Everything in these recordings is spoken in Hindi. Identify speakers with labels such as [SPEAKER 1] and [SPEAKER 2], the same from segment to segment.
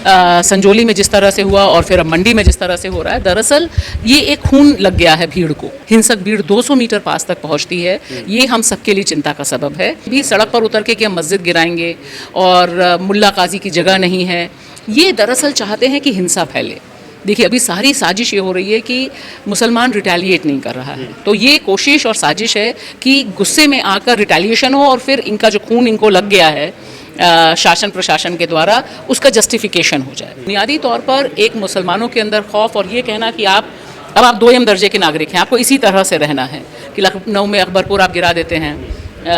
[SPEAKER 1] संजौली में जिस तरह से हुआ और फिर अब मंडी में जिस तरह से हो रहा है, दरअसल ये एक खून लग गया है भीड़ को। हिंसक भीड़ 200 मीटर पास तक पहुंचती है, ये हम सबके लिए चिंता का सबब है। भी सड़क पर उतर के कि हम मस्जिद गिराएंगे और मुल्ला काजी की जगह नहीं है, ये दरअसल चाहते हैं कि हिंसा फैले। देखिए, अभी सारी साजिश ये हो रही है कि मुसलमान रिटेलिएट नहीं कर रहा है, तो ये कोशिश और साजिश है कि गुस्से में आकर रिटेलिएशन हो और फिर इनका जो खून इनको लग गया है शासन प्रशासन के द्वारा, उसका जस्टिफिकेशन हो जाए। बुनियादी तौर पर एक मुसलमानों के अंदर खौफ और ये कहना कि आप 2M दर्जे के नागरिक हैं, आपको इसी तरह से रहना है कि लखनऊ में अकबरपुर आप गिरा देते हैं,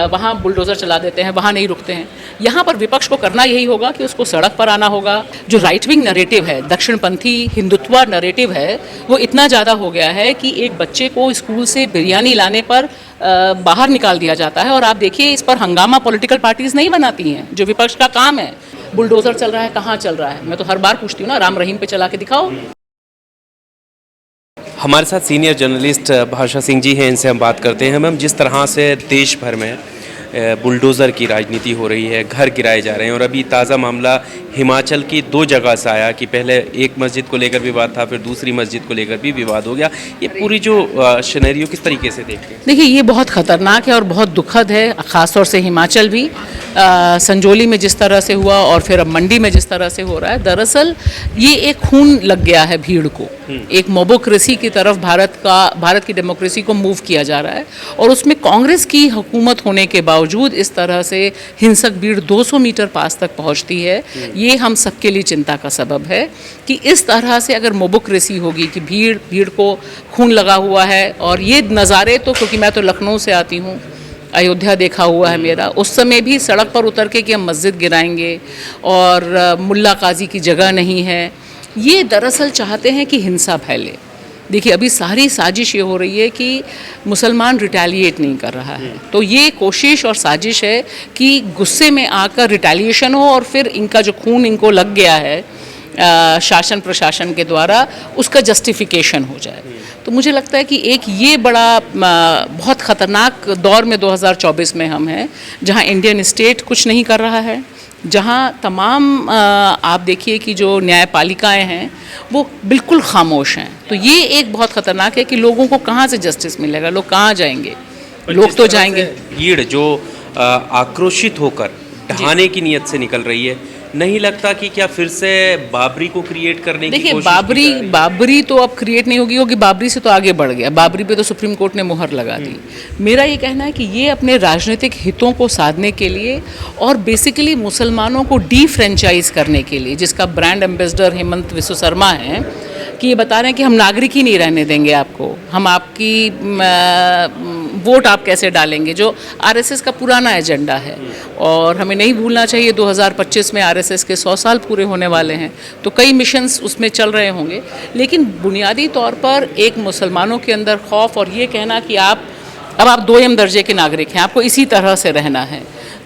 [SPEAKER 1] वहाँ बुलडोज़र चला देते हैं, वहाँ नहीं रुकते हैं। यहाँ पर विपक्ष को करना यही होगा कि उसको सड़क पर आना होगा। जो राइट विंग नरेटिव है, दक्षिणपंथी हिंदुत्व नरेटिव है, वो इतना ज़्यादा हो गया है कि एक बच्चे को स्कूल से बिरयानी लाने पर बाहर निकाल दिया जाता है। और आप देखिए, इस पर हंगामा पॉलिटिकल पार्टीज़ नहीं बनाती हैं, जो विपक्ष का काम है। बुलडोज़र चल रहा है, कहाँ चल रहा है? मैं तो हर बार पूछती हूँ ना, राम रहीम पे चला के दिखाओ।
[SPEAKER 2] हमारे साथ सीनियर जर्नलिस्ट भाषा सिंह जी हैं, इनसे हम बात करते हैं। मैम, जिस तरह से देश भर में बुलडोज़र की राजनीति हो रही है, घर गिराए जा रहे हैं, और अभी ताज़ा मामला हिमाचल की 2 जगह से आया कि पहले एक मस्जिद को लेकर विवाद था, फिर दूसरी मस्जिद को लेकर भी विवाद हो गया। ये पूरी जो सिनेरियो किस तरीके से देखते हैं?
[SPEAKER 1] देखिए, ये बहुत ख़तरनाक है और बहुत दुखद है, ख़ासतौर से हिमाचल भी। संजौली में जिस तरह से हुआ और फिर अब मंडी में जिस तरह से हो रहा है, दरअसल ये एक खून लग गया है भीड़ को। एक मोबोक्रेसी की तरफ भारत की डेमोक्रेसी को मूव किया जा रहा है, और उसमें कांग्रेस की हुकूमत होने के बावजूद इस तरह से हिंसक भीड़ 200 मीटर पास तक पहुंचती है, ये हम सबके लिए चिंता का सबब है कि इस तरह से अगर मोबोक्रेसी होगी कि भीड़ को खून लगा हुआ है। और ये नज़ारे तो, क्योंकि मैं तो लखनऊ से आती हूँ, अयोध्या देखा हुआ है मेरा, उस समय भी सड़क पर उतर के कि हम मस्जिद गिराएंगे और मुल्ला काजी की जगह नहीं है, ये दरअसल चाहते हैं कि हिंसा फैले। देखिए, अभी सारी साजिश ये हो रही है कि मुसलमान रिटेलिएट नहीं कर रहा है, तो ये कोशिश और साजिश है कि गुस्से में आकर रिटेलिएशन हो और फिर इनका जो खून इनको लग गया है शासन प्रशासन के द्वारा, उसका जस्टिफिकेशन हो जाए। तो मुझे लगता है कि एक ये बड़ा बहुत ख़तरनाक दौर में 2024 में हम हैं, जहां इंडियन स्टेट कुछ नहीं कर रहा है, जहां तमाम आप देखिए कि जो न्यायपालिकाएं हैं वो बिल्कुल खामोश हैं। तो ये एक बहुत ख़तरनाक है कि लोगों को कहाँ से जस्टिस मिलेगा, लोग कहाँ जाएंगे? लोग तो जाएंगे।
[SPEAKER 2] भीड़ जो आक्रोशित होकर ढहाने की नीयत से निकल रही है, नहीं लगता कि क्या फिर से बाबरी को क्रिएट करने की कोशिश?
[SPEAKER 1] देखिए, बाबरी तो अब क्रिएट नहीं होगी, क्योंकि बाबरी से तो आगे बढ़ गया। बाबरी पे तो सुप्रीम कोर्ट ने मुहर लगा दी। मेरा ये कहना है कि ये अपने राजनीतिक हितों को साधने के लिए और बेसिकली मुसलमानों को डी-फ्रेंचाइज करने के लिए, जिसका ब्रांड एम्बेसडर हेमंत विश्व शर्मा हैं, कि ये बता रहे हैं कि हम नागरिक ही नहीं रहने देंगे आपको, हम आपकी वोट आप कैसे डालेंगे, जो आरएसएस का पुराना एजेंडा है। और हमें नहीं भूलना चाहिए 2025 में आरएसएस के 100 साल पूरे होने वाले हैं, तो कई मिशंस उसमें चल रहे होंगे। लेकिन बुनियादी तौर पर एक मुसलमानों के अंदर खौफ और ये कहना कि आप 2M दर्जे के नागरिक हैं, आपको इसी तरह से रहना है,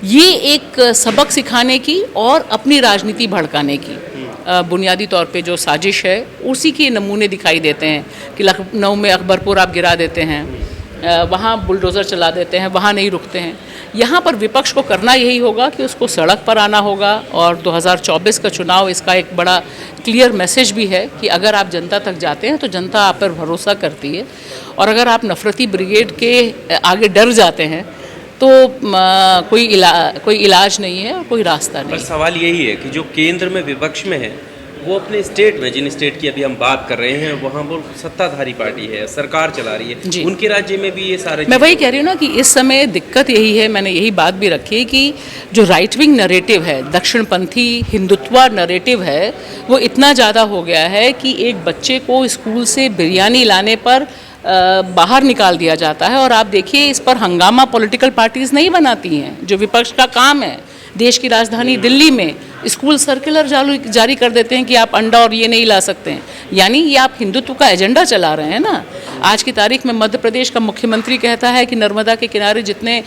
[SPEAKER 1] ये एक सबक सिखाने की और अपनी राजनीति भड़काने की बुनियादी तौर पे जो साजिश है, उसी के नमूने दिखाई देते हैं कि लखनऊ में अकबरपुर आप गिरा देते हैं, वहाँ बुलडोज़र चला देते हैं, वहाँ नहीं रुकते हैं। यहाँ पर विपक्ष को करना यही होगा कि उसको सड़क पर आना होगा। और 2024 का चुनाव इसका एक बड़ा क्लियर मैसेज भी है कि अगर आप जनता तक जाते हैं तो जनता आप पर भरोसा करती है, और अगर आप नफरती ब्रिगेड के आगे डर जाते हैं तो कोई इलाज नहीं है और कोई रास्ता नहीं।
[SPEAKER 2] पर सवाल यही है कि जो केंद्र में विपक्ष में है, वो अपने स्टेट में, जिन स्टेट की अभी हम बात कर रहे हैं, वहाँ वो सत्ताधारी पार्टी है, सरकार चला रही है, उनके राज्य में भी ये सारे।
[SPEAKER 1] मैं वही कह रही हूँ ना कि इस समय दिक्कत यही है, मैंने यही बात भी रखी है कि जो राइट विंग नरेटिव है, दक्षिणपंथी हिंदुत्व नरेटिव है, वो इतना ज़्यादा हो गया है कि एक बच्चे को स्कूल से बिरयानी लाने पर बाहर निकाल दिया जाता है। और आप देखिए, इस पर हंगामा पॉलिटिकल पार्टीज़ नहीं बनाती हैं, जो विपक्ष का काम है। देश की राजधानी दिल्ली में स्कूल सर्कुलर जारी कर देते हैं कि आप अंडा और ये नहीं ला सकते हैं, यानी ये आप हिंदुत्व का एजेंडा चला रहे हैं ना। आज की तारीख में मध्य प्रदेश का मुख्यमंत्री कहता है कि नर्मदा के किनारे जितने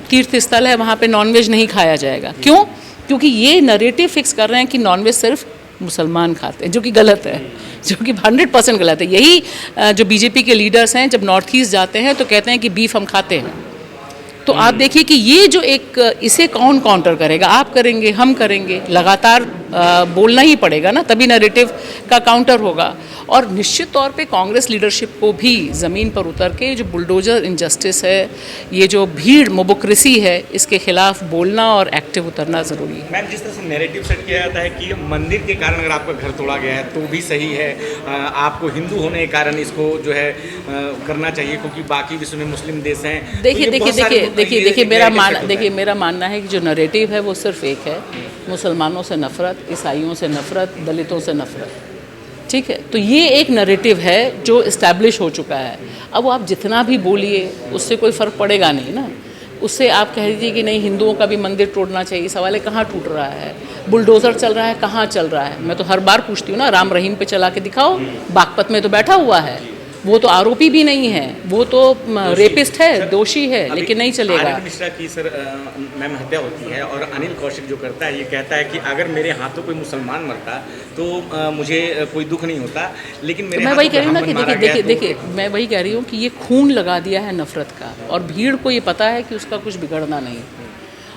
[SPEAKER 1] तीर्थ स्थल है वहाँ पे नॉनवेज नहीं खाया जाएगा। क्यों? क्योंकि ये नरेटिव फिक्स कर रहे हैं कि नॉनवेज सिर्फ मुसलमान खाते हैं, जो कि गलत है, जो कि 100% गलत है। यही जो बीजेपी के लीडर्स हैं, जब नॉर्थ ईस्ट जाते हैं तो कहते हैं कि बीफ हम खाते हैं, तो आप देखिए कि ये जो एक इसे कौन काउंटर करेगा, आप करेंगे, हम करेंगे, लगातार बोलना ही पड़ेगा ना, तभी नैरेटिव का काउंटर होगा। और निश्चित तौर पे कांग्रेस लीडरशिप को भी ज़मीन पर उतर के जो बुलडोजर इनजस्टिस है, ये जो भीड़ मोबोक्रेसी है, इसके खिलाफ बोलना और एक्टिव उतरना ज़रूरी है।
[SPEAKER 3] मैम, जिस तरह से नैरेटिव सेट किया जाता है कि मंदिर के कारण अगर आपका घर तोड़ा गया है तो भी सही है, आपको हिंदू होने के कारण इसको जो है करना चाहिए क्योंकि बाकी विश्व में मुस्लिम देश हैं।
[SPEAKER 1] देखिए मेरा मानना है कि जो नैरेटिव है वो सिर्फ एक है, मुसलमानों से नफ़रत, ईसाइयों से नफ़रत, दलितों से नफ़रत, ठीक है। तो ये एक नैरेटिव है जो इस्टेब्लिश हो चुका है। अब आप जितना भी बोलिए उससे कोई फ़र्क पड़ेगा नहीं ना। उससे आप कह दीजिए कि नहीं हिंदुओं का भी मंदिर तोड़ना चाहिए, सवाल है कहाँ टूट रहा है, बुलडोज़र चल रहा है, कहाँ चल रहा है। मैं तो हर बार पूछती हूँ ना, राम रहीम पे चला के दिखाओ, बागपत में तो बैठा हुआ है, वो तो आरोपी भी नहीं है, वो तो रेपिस्ट है, दोषी है, लेकिन नहीं चलेगा।
[SPEAKER 3] आनंद मिश्रा की सर मैम हत्या होती है और अनिल कौशिक जो करता है ये कहता है कि अगर मेरे हाथों कोई मुसलमान मरता तो मुझे कोई दुख नहीं होता, लेकिन मेरे
[SPEAKER 1] मैं वही कह रही हूँ ना कि देखिए मैं वही कह रही हूँ कि ये खून लगा दिया है नफ़रत का, और भीड़ को ये पता है कि उसका कुछ बिगड़ना नहीं,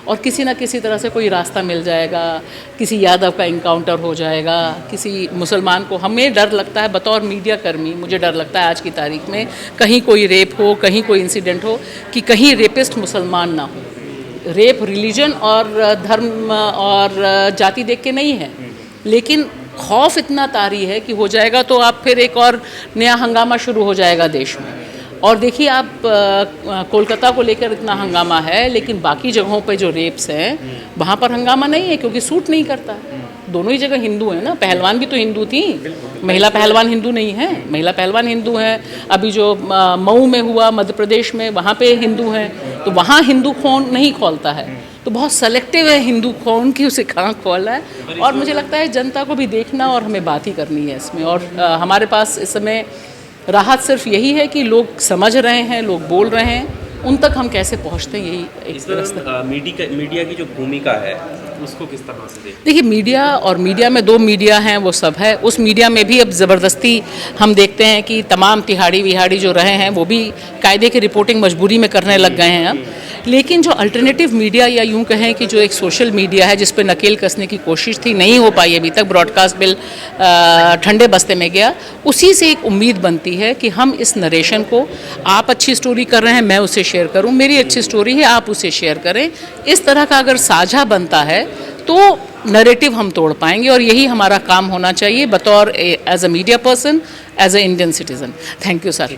[SPEAKER 1] और किसी ना किसी तरह से कोई रास्ता मिल जाएगा, किसी यादव का इनकाउंटर हो जाएगा, किसी मुसलमान को। हमें डर लगता है बतौर मीडिया कर्मी, मुझे डर लगता है आज की तारीख में कहीं कोई रेप हो, कहीं कोई इंसिडेंट हो, कि कहीं रेपिस्ट मुसलमान ना हो। रेप रिलीजन और धर्म और जाति देख के नहीं है, लेकिन खौफ इतना तारी है कि हो जाएगा तो आप फिर एक और नया हंगामा शुरू हो जाएगा देश में। और देखिए आप कोलकाता को लेकर इतना हंगामा है, लेकिन बाकी जगहों पे जो रेप्स हैं वहाँ पर हंगामा नहीं है क्योंकि सूट नहीं करता। दोनों ही जगह हिंदू हैं ना, पहलवान भी तो हिंदू थी, महिला पहलवान हिंदू नहीं है, महिला पहलवान हिंदू हैं। अभी जो मऊ में हुआ मध्य प्रदेश में, वहाँ पे हिंदू हैं, तो वहाँ हिंदू खून नहीं खौलता है। तो बहुत सेलेक्टिव है हिंदू खून की, उसे कहाँ खोलना है। और मुझे लगता है जनता को भी देखना और हमें बात ही करनी है इसमें। और हमारे पास इस समय राहत सिर्फ यही है कि लोग समझ रहे हैं, लोग बोल रहे हैं, उन तक हम कैसे पहुंचते हैं, यही एक रास्ता।
[SPEAKER 2] मीडिया की जो भूमिका है उसको किस तरह से
[SPEAKER 1] देखिए मीडिया और मीडिया में दो मीडिया हैं, वो सब है। उस मीडिया में भी अब ज़बरदस्ती हम देखते हैं कि तमाम तिहाड़ी विहाड़ी जो रहे हैं वो भी कायदे की रिपोर्टिंग मजबूरी में करने लग गए हैं अब। लेकिन जो अल्टरनेटिव मीडिया, या यूं कहें कि जो एक सोशल मीडिया है जिस पे नकेल कसने की कोशिश थी, नहीं हो पाई अभी तक, ब्रॉडकास्ट बिल ठंडे बस्ते में गया, उसी से एक उम्मीद बनती है कि हम इस नरेशन को, आप अच्छी स्टोरी कर रहे हैं मैं उसे शेयर करूं, मेरी अच्छी स्टोरी है आप उसे शेयर करें, इस तरह का अगर साझा बनता है तो नैरेटिव हम तोड़ पाएंगे। और यही हमारा काम होना चाहिए बतौर as a media person, as a Indian citizen. Thank you sir.